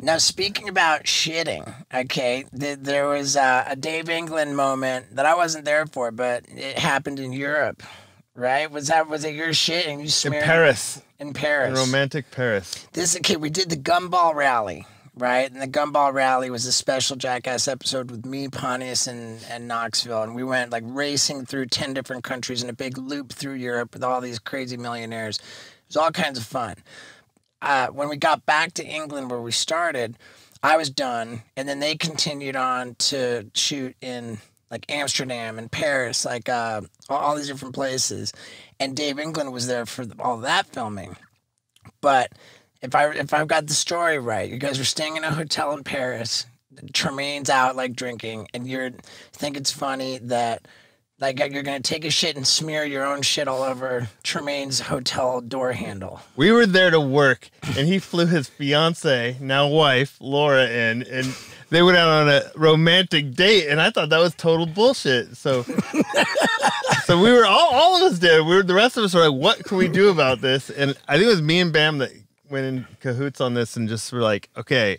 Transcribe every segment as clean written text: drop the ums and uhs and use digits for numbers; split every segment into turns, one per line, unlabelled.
Now, speaking about shitting, okay, there was a Dave England moment that I wasn't there for, but it happened in Europe, right? Was it your shit and you smeared
in Paris?
In Paris,
in romantic Paris.
We did the Gumball Rally, right? And the Gumball Rally was a special Jackass episode with me, Pontius, and Knoxville, and we went like racing through 10 different countries in a big loop through Europe with all these crazy millionaires. It was all kinds of fun. When we got back to England where we started, I was done, and then they continued on to shoot in like Amsterdam and Paris, like all these different places. And Dave England was there for all that filming. But if I've got the story right, you guys were staying in a hotel in Paris. Tremaine's out like drinking, and you think it's funny that. Like, you're going to take a shit and smear your own shit all over Tremaine's hotel door handle.
We were there to work, and he flew his fiance, now wife, Laura, in, and they went out on a romantic date, and I thought that was total bullshit. So we were, all of us did. The rest of us were like, what can we do about this? And I think it was me and Bam that went in cahoots on this and just were like, okay,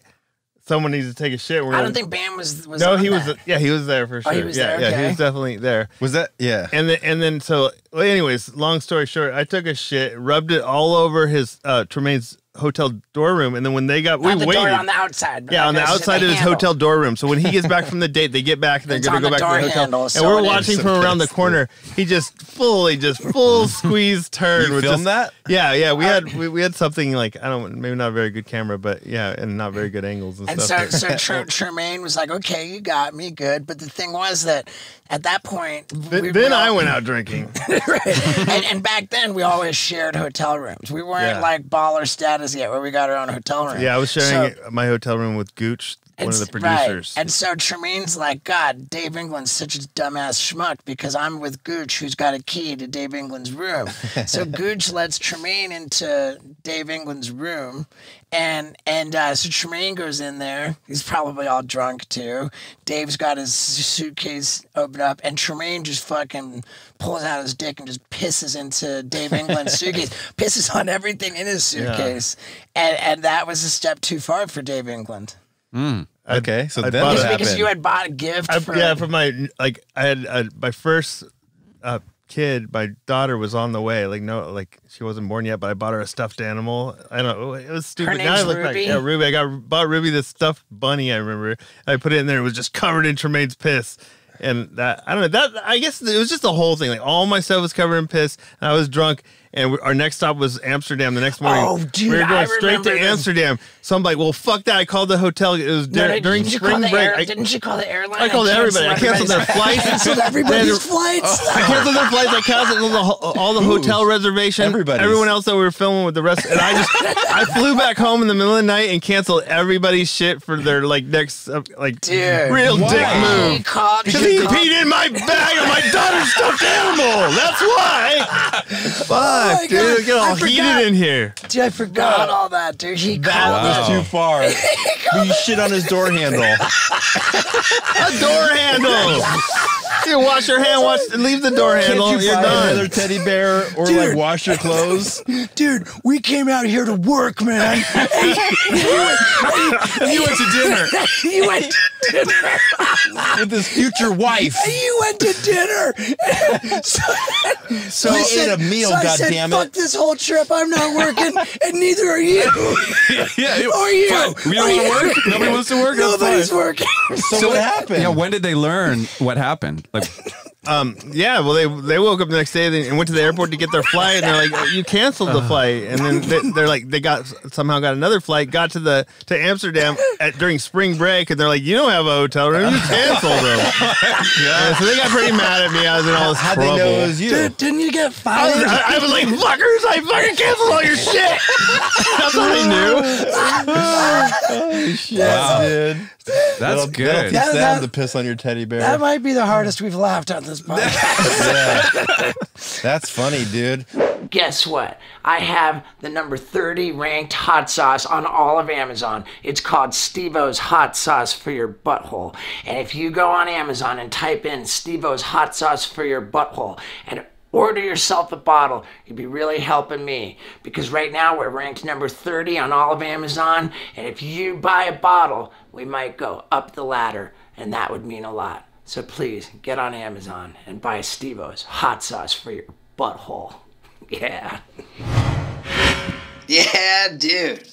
someone needs to take a shit.
I don't think Bam was
no, he was. Yeah, he was there for sure.
Oh, he was
yeah,
there?
yeah,
Okay.
he was definitely there.
Was that? Yeah.
And then so, well, anyways, long story short, I took a shit, rubbed it all over his Tremaine's hotel door room, and then when they got, we waited
door on the outside.
Yeah, on the outside of his hotel door room. So when he gets back from the date, they get back and they're going to go back to the hotel.
Handle,
and we're watching from around the corner. He full squeeze turn.
You filmed that?
Yeah. We had something like, I don't, maybe not a very good camera, but yeah, and not very good angles and stuff.
So Tremaine was like, okay, you got me, good. But the thing was that at that point,
I went out drinking.
Right. And back then, we always shared hotel rooms. We weren't like baller status yet, where we got our own hotel room.
Yeah, I was sharing my hotel room with Gooch, one of the producers.
Right. And so Tremaine's like, God, Dave England's such a dumbass schmuck because I'm with Gooch, who's got a key to Dave England's room. So Gooch lets Tremaine into Dave England's room, and so Tremaine goes in there. He's probably all drunk too. Dave's got his suitcase open up, and Tremaine just fucking pulls out his dick and just pisses into Dave England's suitcase, pisses on everything in his suitcase, and that was a step too far for Dave England.
Okay, so then
what happened? Because you had bought a gift.
For my I had my first kid. My daughter was on the way. Like she wasn't born yet, but I bought her a stuffed animal. I don't know. It was stupid.
Her name's Ruby?
Ruby. Bought Ruby this stuffed bunny. I remember. I put it in there. It was just covered in Tremaine's piss. And that, I don't know, that, I guess it was just the whole thing. Like, all my stuff was covered in piss, and I was drunk, and our next stop was Amsterdam the next morning.
Oh, dude,
we were going straight to Amsterdam. So I'm like, well, fuck that. I called the hotel. It was during spring break.
Didn't you call the airline?
I called everybody. I canceled their flights.
Canceled everybody's flights.
I canceled their flights. I canceled all the hotel reservations. Everyone else that we were filming with the rest. And I flew back home in the middle of the night and canceled everybody's shit for their next
Dude,
real dick move. Because he peed in my bag of my daughter's stuffed animal. That's why. Fuck, dude, get all heated in here.
Dude, I forgot all that, dude. He called
was too far. You shit on his door handle.
A door handle. You wash your hand, leave the door handle.
Can't you
You're
buy
done.
another teddy bear or
Dude.
wash your clothes?
Dude, we came out here to work, man.
And you went to dinner
You went to dinner.
with his future wife.
You went to dinner.
So I ate a meal,
I said,
goddammit.
fuck this whole trip. I'm not working, and neither are you.
Yeah,
Or you.
fine. We don't want to work. Nobody wants to work. That's
Nobody's
fine.
working.
So what happened?
Yeah, when did they learn what happened? Like,
Yeah, well, they woke up the next day and went to the airport to get their flight, and they're like, "You canceled the flight," and then they're like, they somehow got another flight, got to Amsterdam during spring break, and they're like, "You don't have a hotel room, you canceled them." Yeah, so they got pretty mad at me. I was in all this
How'd
trouble.
they know it was you?
Dude, didn't you get fired?
I was like, "Fuckers! I fucking canceled all your shit." That's what I knew.
Holy shit, dude.
that's good.
Teach them to piss on your teddy bear.
That might be the hardest we've laughed on this podcast.
Yeah. That's funny, dude.
Guess what? I have the number 30 ranked hot sauce on all of Amazon. It's called Steve-O's Hot Sauce for Your Butthole. And if you go on Amazon and type in Steve-O's Hot Sauce for Your Butthole, and order yourself a bottle. You'd be really helping me, because right now we're ranked number 30 on all of Amazon, and if you buy a bottle, we might go up the ladder, and that would mean a lot. So please get on Amazon and buy Steve-O's hot sauce for your butthole. Yeah. Yeah, dude.